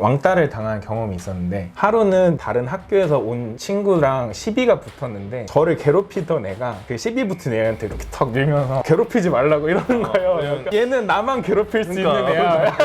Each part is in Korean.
왕따를 당한 경험이 있었는데, 하루는 다른 학교에서 온 친구랑 시비가 붙었는데 저를 괴롭히던 애가 그 시비 붙은 애한테 이렇게 턱 밀면서 괴롭히지 말라고 이러는 거예요. 그러니까 얘는 나만 괴롭힐 수 있는 애야.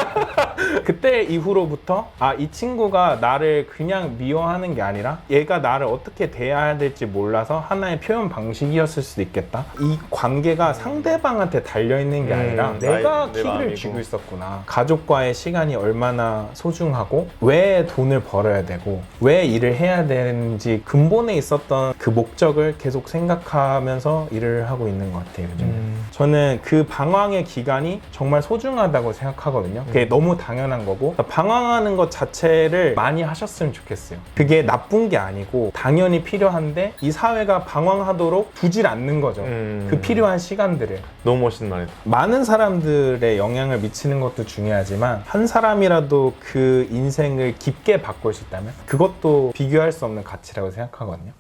그때 이후로부터 이 친구가 나를 그냥 미워하는 게 아니라 얘가 나를 어떻게 대해야 될지 몰라서 하나의 표현 방식이었을 수도 있겠다. 이 관계가 상대방한테 달려있는 게 아니라 내가 내 키를 마음이고. 쥐고 있었구나. 가족과의 시간이 얼마나 소중하고 왜 돈을 벌어야 되고 왜 일을 해야 되는지 근본에 있었던 그 목적을 계속 생각하면서 일을 하고 있는 것 같아요, 요즘에. 저는 그 방황의 기간이 정말 소중하다고 생각하거든요. 그게 너무 당연한 거고, 방황하는 것 자체를 많이 하셨으면 좋겠어요. 그게 나쁜 게 아니고 당연히 필요한데 이 사회가 방황하도록 두질 않는 거죠. 그 필요한 시간들을. 너무 멋있는 말이다. 많은 사람들의 영향을 미치는 것도 중요하지만 한 사람이라도 그 인생을 깊게 바꿀 수 있다면 그것도 비교할 수 없는 가치라고 생각하거든요.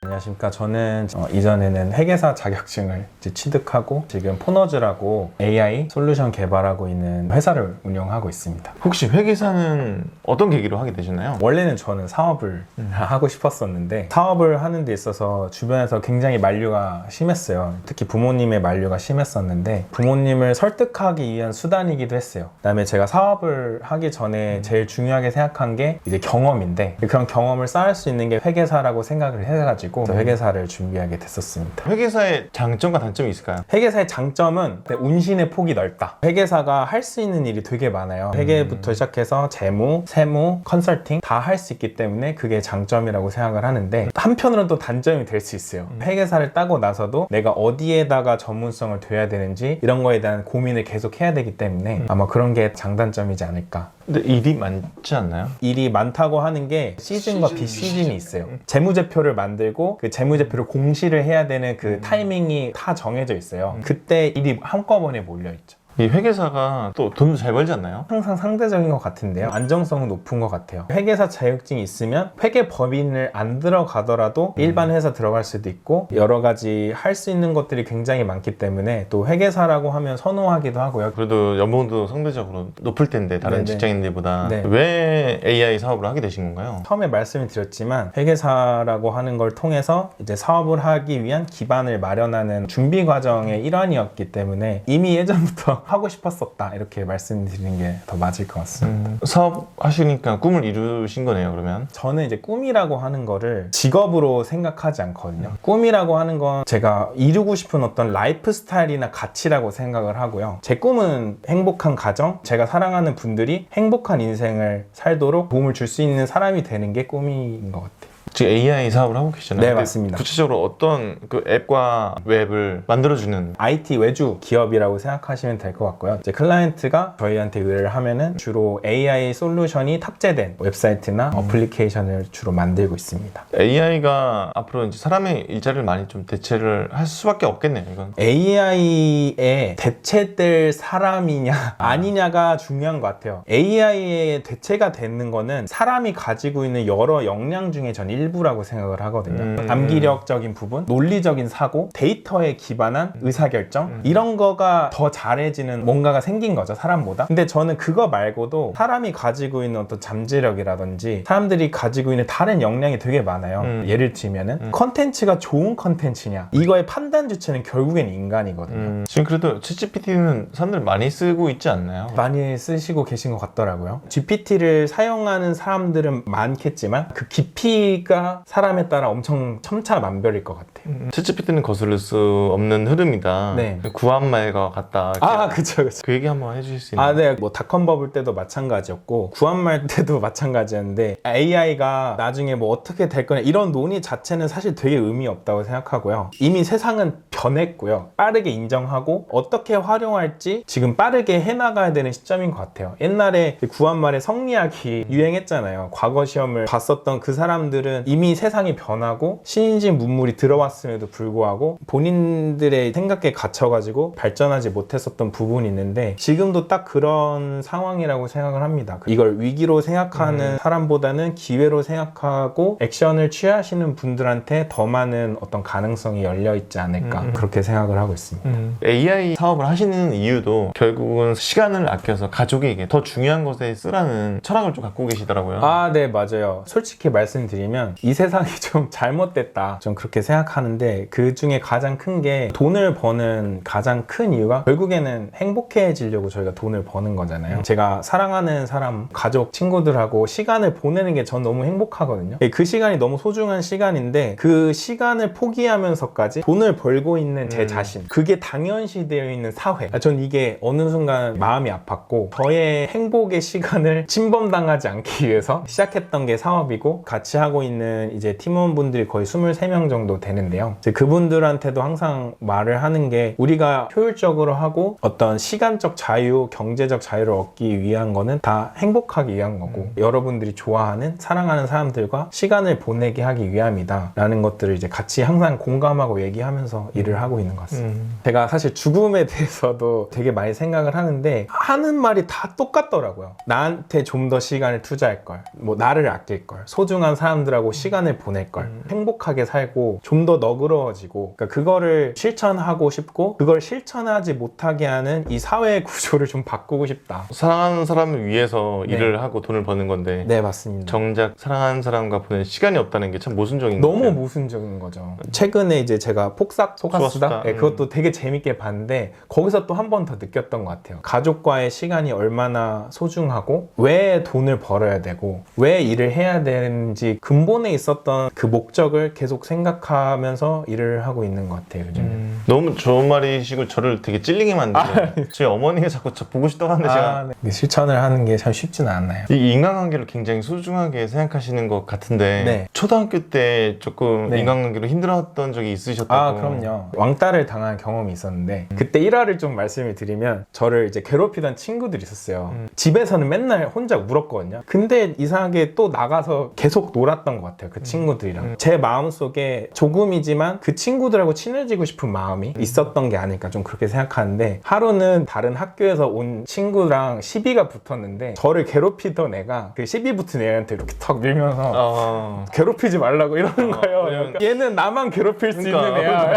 안녕하십니까. 저는 이전에는 회계사 자격증을 이제 취득하고 지금 포너즈라고 AI 솔루션 개발하고 있는 회사를 운영하고 있습니다. 혹시 회계사는 어떤 계기로 하게 되셨나요? 원래는 저는 사업을 하고 싶었었는데 사업을 하는 데 있어서 주변에서 굉장히 만류가 심했어요. 특히 부모님의 만류가 심했었는데 부모님을 설득하기 위한 수단이기도 했어요. 그다음에 제가 사업을 하기 전에 제일 중요하게 생각한 게 이제 경험인데 그런 경험을 쌓을 수 있는 게 회계사라고 생각을 해가지고 회계사를 준비하게 됐었습니다. 회계사의 장점과 단점이 있을까요? 회계사의 장점은 운신의 폭이 넓다. 회계사가 할 수 있는 일이 되게 많아요. 회계부터 시작해서 재무, 세무, 컨설팅 다 할 수 있기 때문에 그게 장점이라고 생각을 하는데 한편으로는 또 단점이 될 수 있어요. 회계사를 따고 나서도 내가 어디에다가 전문성을 둬야 되는지 이런 거에 대한 고민을 계속 해야 되기 때문에 아마 그런 게 장단점이지 않을까. 근데 일이 많지 않나요? 일이 많다고 하는 게 시즌과 비시즌이 있어요. 재무제표를 만들고 그 재무제표를 공시를 해야 되는 그 타이밍이 다 정해져 있어요. 그때 일이 한꺼번에 몰려있죠. 이 회계사가 또 돈도 잘 벌지 않나요? 항상 상대적인 것 같은데요. 안정성은 높은 것 같아요. 회계사 자격증이 있으면 회계 법인을 안 들어가더라도 일반 회사 들어갈 수도 있고 여러 가지 할 수 있는 것들이 굉장히 많기 때문에 또 회계사라고 하면 선호하기도 하고요. 그래도 연봉도 상대적으로 높을 텐데 다른 네네. 직장인들보다 네. 왜 AI 사업을 하게 되신 건가요? 처음에 말씀을 드렸지만 회계사라고 하는 걸 통해서 이제 사업을 하기 위한 기반을 마련하는 준비 과정의 일환이었기 때문에 이미 예전부터 하고 싶었었다 이렇게 말씀드리는 게 더 맞을 것 같습니다. 사업 하시니까 꿈을 이루신 거네요, 그러면. 저는 이제 꿈이라고 하는 거를 직업으로 생각하지 않거든요. 꿈이라고 하는 건 제가 이루고 싶은 어떤 라이프 스타일이나 가치라고 생각을 하고요. 제 꿈은 행복한 가정, 제가 사랑하는 분들이 행복한 인생을 살도록 도움을 줄 수 있는 사람이 되는 게 꿈인 것 같아요. 지금 AI 사업을 하고 계시잖아요. 네, 근데 맞습니다. 구체적으로 어떤 그 앱과 웹을 만들어주는 IT 외주 기업이라고 생각하시면 될 것 같고요. 이제 클라이언트가 저희한테 의뢰를 하면은 주로 AI 솔루션이 탑재된 웹사이트나 어플리케이션을 주로 만들고 있습니다. AI가 앞으로 이제 사람의 일자리를 많이 좀 대체를 할 수밖에 없겠네요, 이건. AI에 대체될 사람이냐 아니냐가 중요한 것 같아요. AI에 대체가 되는 거는 사람이 가지고 있는 여러 역량 중에 전 일부라고 생각을 하거든요. 암기력적인 부분, 논리적인 사고, 데이터에 기반한 의사결정 이런 거가 더 잘해지는 뭔가가 생긴 거죠, 사람보다. 근데 저는 그거 말고도 사람이 가지고 있는 어떤 잠재력이라든지 사람들이 가지고 있는 다른 역량이 되게 많아요. 예를 들면은 컨텐츠가 좋은 컨텐츠냐 이거의 판단 주체는 결국엔 인간이거든요. 지금 그래도 챗GPT는 사람들 많이 쓰고 있지 않나요? 많이 쓰시고 계신 것 같더라고요. GPT를 사용하는 사람들은 많겠지만 그 깊이가 사람에 따라 엄청 천차만별일 것 같아요. 챗GPT는 거스를 수 없는 흐름이다. 네. 구한말과 같다. 그쵸. 그 얘기 한번 해주실 수 있나요? 네. 뭐 닷컴 버블 때도 마찬가지였고 구한말 때도 마찬가지였는데 AI가 나중에 뭐 어떻게 될 거냐 이런 논의 자체는 사실 되게 의미 없다고 생각하고요. 이미 세상은 변했고요. 빠르게 인정하고 어떻게 활용할지 지금 빠르게 해나가야 되는 시점인 것 같아요. 옛날에 구한말의 성리학이 유행했잖아요. 과거 시험을 봤었던 그 사람들은 이미 세상이 변하고 신인진문물이 들어왔음에도 불구하고 본인들의 생각에 갇혀가지고 발전하지 못했었던 부분이 있는데 지금도 딱 그런 상황이라고 생각을 합니다. 이걸 위기로 생각하는 사람보다는 기회로 생각하고 액션을 취하시는 분들한테 더 많은 어떤 가능성이 열려 있지 않을까 그렇게 생각을 하고 있습니다. AI 사업을 하시는 이유도 결국은 시간을 아껴서 가족에게 더 중요한 것에 쓰라는 철학을 좀 갖고 계시더라고요. 아, 네, 맞아요. 솔직히 말씀드리면 이 세상이 좀 잘못됐다. 좀 그렇게 생각하는데 그 중에 가장 큰 게 돈을 버는 가장 큰 이유가 결국에는 행복해지려고 저희가 돈을 버는 거잖아요. 제가 사랑하는 사람, 가족, 친구들하고 시간을 보내는 게 전 너무 행복하거든요. 그 시간이 너무 소중한 시간인데 그 시간을 포기하면서까지 돈을 벌고 있는 제 자신, 그게 당연시되어 있는 사회. 전 이게 어느 순간 마음이 아팠고 저의 행복의 시간을 침범당하지 않기 위해서 시작했던 게 사업이고 같이 하고 있는 이제 팀원분들이 거의 23명 정도 되는데요. 이제 그분들한테도 항상 말을 하는 게 우리가 효율적으로 하고 어떤 시간적 자유, 경제적 자유를 얻기 위한 거는 다 행복하기 위한 거고 여러분들이 좋아하는, 사랑하는 사람들과 시간을 보내게 하기 위함이다 라는 것들을 이제 같이 항상 공감하고 얘기하면서 일을 하고 있는 것 같습니다. 제가 사실 죽음에 대해서도 되게 많이 생각을 하는데 하는 말이 다 똑같더라고요. 나한테 좀 더 시간을 투자할 걸, 뭐 나를 아낄 걸, 소중한 사람들하고 시간을 보낼 걸, 행복하게 살고 좀 더 너그러워지고, 그러니까 그거를 실천하고 싶고 그걸 실천하지 못하게 하는 이 사회 구조를 좀 바꾸고 싶다. 사랑하는 사람을 위해서 네. 일을 하고 돈을 버는 건데 네, 맞습니다. 정작 사랑하는 사람과 보낼 시간이 없다는 게 참 모순적인 너무 거예요. 모순적인 거죠. 최근에 이제 제가 폭삭 소가수다 소가수다. 네, 그것도 되게 재밌게 봤는데 거기서 또 한 번 더 느꼈던 것 같아요. 가족과의 시간이 얼마나 소중하고 왜 돈을 벌어야 되고 왜 일을 해야 되는지 근본에 있었던 그 목적을 계속 생각하면서 일을 하고 있는 것 같아요, 요즘. 너무 좋은 말이시고 저를 되게 찔리게 만드네요. 저희 어머니가 자꾸 저 보고 싶다고 하는데 제가 네. 실천을 하는 게 참 쉽지는 않아요. 이 인간관계를 굉장히 소중하게 생각하시는 것 같은데 네. 초등학교 때 조금 네. 인간관계로 힘들었던 적이 있으셨다고. 아, 그럼요. 왕따를 당한 경험이 있었는데 그때 일화를 좀 말씀을 드리면 저를 이제 괴롭히던 친구들이 있었어요. 집에서는 맨날 혼자 울었거든요. 근데 이상하게 또 나가서 계속 놀았던 것 같아요. 그 친구들이랑. 제 마음속에 조금이지만 그 친구들하고 친해지고 싶은 마음이 있었던 게 아닐까 좀 그렇게 생각하는데 하루는 다른 학교에서 온 친구랑 시비가 붙었는데 저를 괴롭히던 애가 그 시비 붙은 애한테 이렇게 턱 밀면서 괴롭히지 말라고 이러는 거예요. 그러니까 얘는 나만 괴롭힐 수 있는 애야.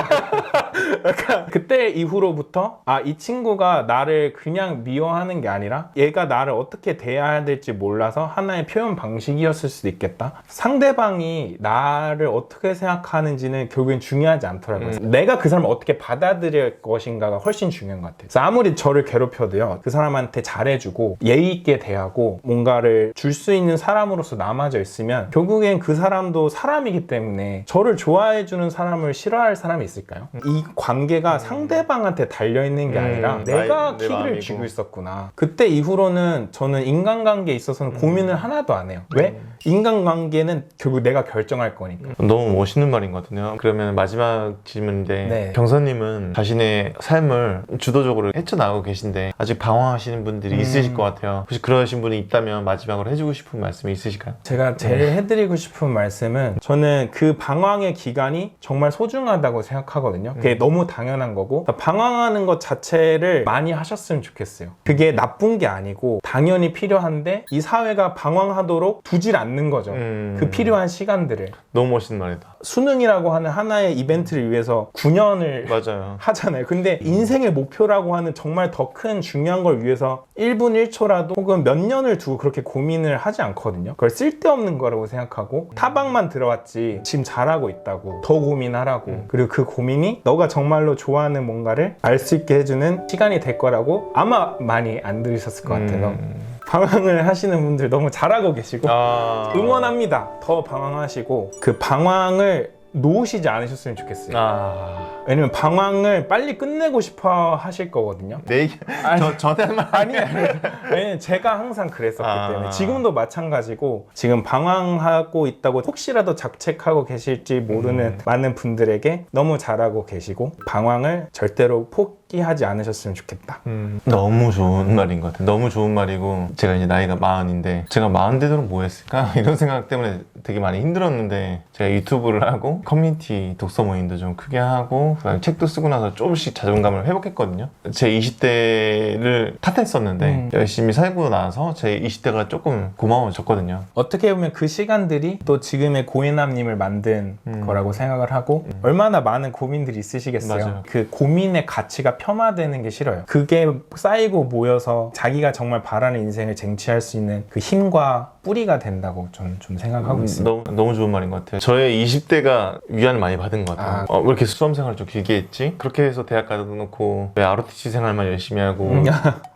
약간 그때 이후로부터 이 친구가 나를 그냥 미워하는 게 아니라 얘가 나를 어떻게 대해야 될지 몰라서 하나의 표현 방식이었을 수도 있겠다. 상대방이 나를 어떻게 생각하는지는 결국엔 중요하지 않더라고요. 내가 그 사람을 어떻게 받아들일 것인가가 훨씬 중요한 것 같아요. 그래서 아무리 저를 괴롭혀도요, 그 사람한테 잘해주고 예의 있게 대하고 뭔가를 줄 수 있는 사람으로서 남아져 있으면 결국엔 그 사람도 사람이기 때문에 저를 좋아해주는 사람을 싫어할 사람이 있을까요? 이 관계가 상대방한테 달려있는 게 아니라 내가 내 킥을 마음이고. 쥐고 있었구나. 그때 이후로는 저는 인간관계에 있어서는 고민을 하나도 안 해요. 왜? 인간관계는 결국 내가 결정할 거니까. 너무 멋있는 말인 것 같은데요. 그러면 마지막 질문인데 네. 경선님은 자신의 삶을 주도적으로 헤쳐나가고 계신데 아직 방황하시는 분들이 있으실 것 같아요. 혹시 그러신 분이 있다면 마지막으로 해주고 싶은 말씀이 있으실까요? 제가 제일 해드리고 싶은 말씀은 저는 그 방황의 기간이 정말 소중하다고 생각하거든요. 그게 너무 당연한 거고 방황하는 것 자체를 많이 하셨으면 좋겠어요. 그게 나쁜 게 아니고 당연히 필요한데 이 사회가 방황하도록 두질 않는 거죠. 그 필요한 시간들을. 너무 멋있는 말이다. 수능이라고 하는 하나의 이벤트를 위해서 9년을 맞아요. 하잖아요. 근데 인생의 목표라고 하는 정말 더 큰 중요한 걸 위해서 1분 1초라도 혹은 몇 년을 두고 그렇게 고민을 하지 않거든요. 그걸 쓸데없는 거라고 생각하고 타박만 들어왔지 지금 잘하고 있다고 더 고민하라고 그리고 그 고민이 너가 정말로 좋아하는 뭔가를 알 수 있게 해주는 시간이 될 거라고 아마 많이 안 들으셨을 것 같아서 방황을 하시는 분들 너무 잘하고 계시고 응원합니다. 더 방황하시고 그 방황을 놓으시지 않으셨으면 좋겠어요. 왜냐면 방황을 빨리 끝내고 싶어 하실 거거든요. 내 얘기 저한테 말 아니에요. 왜냐면 제가 항상 그랬었기 때문에 지금도 마찬가지고 지금 방황하고 있다고 혹시라도 자책하고 계실지 모르는 많은 분들에게 너무 잘하고 계시고 방황을 절대로 포기하지 않으셨으면 좋겠다. 너무 좋은 말인 것 같아요. 너무 좋은 말이고, 제가 이제 나이가 40인데 제가 40 되도록 뭐 했을까? 이런 생각 때문에 되게 많이 힘들었는데, 제가 유튜브를 하고 커뮤니티 독서 모임도 좀 크게 하고, 그다음에 책도 쓰고 나서 조금씩 자존감을 회복했거든요. 제 20대를 탓했었는데 열심히 살고 나서 제 20대가 조금 고마워졌거든요. 어떻게 보면 그 시간들이 또 지금의 고혜남님을 만든 거라고 생각을 하고, 얼마나 많은 고민들이 있으시겠어요. 맞아요. 그 고민의 가치가 폄하되는 게 싫어요. 그게 쌓이고 모여서 자기가 정말 바라는 인생을 쟁취할 수 있는 그 힘과 뿌리가 된다고 저는 좀 생각하고 있습니다. 너무 좋은 말인 것 같아요. 저의 20대가 위안을 많이 받은 것 같아요. 왜 이렇게 수험생활을 좀 길게 했지? 그렇게 해서 대학 가다 놓고 왜 ROTC 생활만 열심히 하고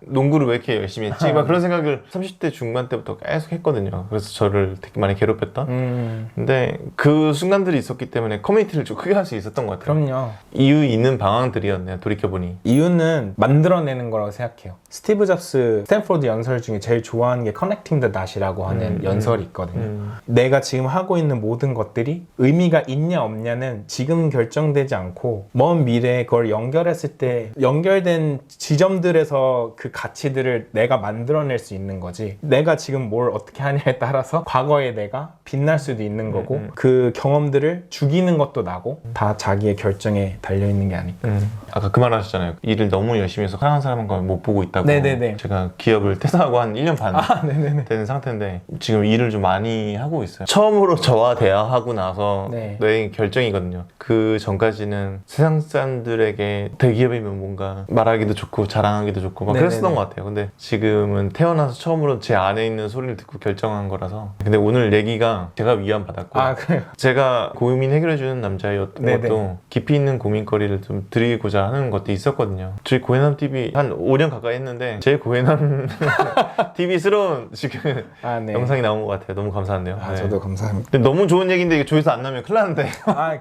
농구를 왜 이렇게 열심히 했지? 막 그런 생각을 30대 중반 때부터 계속 했거든요. 그래서 저를 되게 많이 괴롭혔던. 근데 그 순간들이 있었기 때문에 커뮤니티를 좀 크게 할 수 있었던 것 같아요. 그럼요. 이유 있는 방황들이었네요. 돌이켜보니. 이유는 만들어내는 거라고 생각해요. 스티브 잡스 스탠포드 연설 중에 제일 좋아하는 게 커넥팅 더 닷이라고 하는 연설이 있거든요. 내가 지금 하고 있는 모든 것들이 의미가 있냐 없냐는 지금 결정되지 않고 먼 미래에 그걸 연결했을 때 연결된 지점들에서 그 가치들을 내가 만들어낼 수 있는 거지, 내가 지금 뭘 어떻게 하냐에 따라서 과거의 내가 빛날 수도 있는 거고 그 경험들을 죽이는 것도 나고 다 자기의 결정에 달려있는 게 아닐까. 아까 그 말 하셨잖아요. 일을 너무 열심히 해서 사랑하는 사람과 못 보고 있다고. 네네네. 제가 기업을 퇴사하고 한 1년 반 네네네. 된 상태인데 지금 일을 좀 많이 하고 있어요. 처음으로 저와 대화하고 나서 내 결정이거든요. 그 전까지는 세상 사람들에게 대기업이면 뭔가 말하기도 좋고 자랑하기도 좋고 막 그랬었던 것 같아요. 근데 지금은 태어나서 처음으로 제 안에 있는 소리를 듣고 결정한 거라서. 근데 오늘 얘기가 제가 위안받았고, 그래요? 제가 고민 해결해주는 남자였던 네네. 것도 깊이 있는 고민거리를 좀 드리고자 하는 것도 있었거든요. 저희 고해남 TV 한 5년 가까이 했는데 제 고해남 TV스러운 지금 네. 영상이 나온 것 같아요. 너무 감사한데요. 네. 저도 감사합니다. 근데 너무 좋은 얘기인데 이게 조회수 안 나면 큰일 나는데.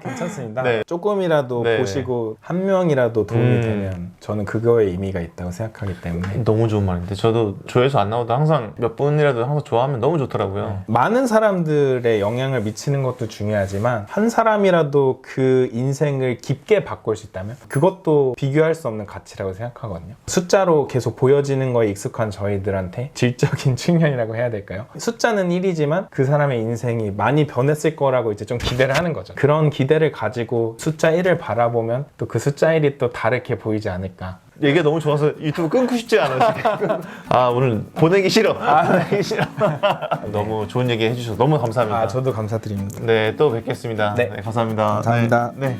괜찮습니다. 네. 조금이라도 네. 보시고 한 명이라도 도움이 되면 저는 그거에 의미가 있다고 생각하기 때문에. 너무 좋은 말인데 저도 조회수 안 나오도 항상 몇 분이라도 항상 좋아하면 너무 좋더라고요. 많은 사람들의 영향을 미치는 것도 중요하지만 한 사람이라도 그 인생을 깊게 바꿀 수 있다면 그것도 비교할 수 없는 가치라고 생각하거든요. 숫자로 계속 보여지는 거에 익숙한 저희들한테 질적인 측면이라고 해야 될까요? 숫자는 1이지만 그 사람의 인생이 많이 변했을 거라고 이제 좀 기대를 하는 거죠. 그런 기대를 가지고 숫자 1을 바라보면 또 그 숫자 1이 또 다르게 보이지 않을까. 얘기가 너무 좋아서 유튜브 끊고 싶지 않아 지금. 오늘 보내기 싫어. 보내기 싫어. 너무 좋은 얘기 해주셔서 너무 감사합니다. 저도 감사드립니다. 네, 또 뵙겠습니다. 네. 네, 감사합니다. 감사합니다. 네.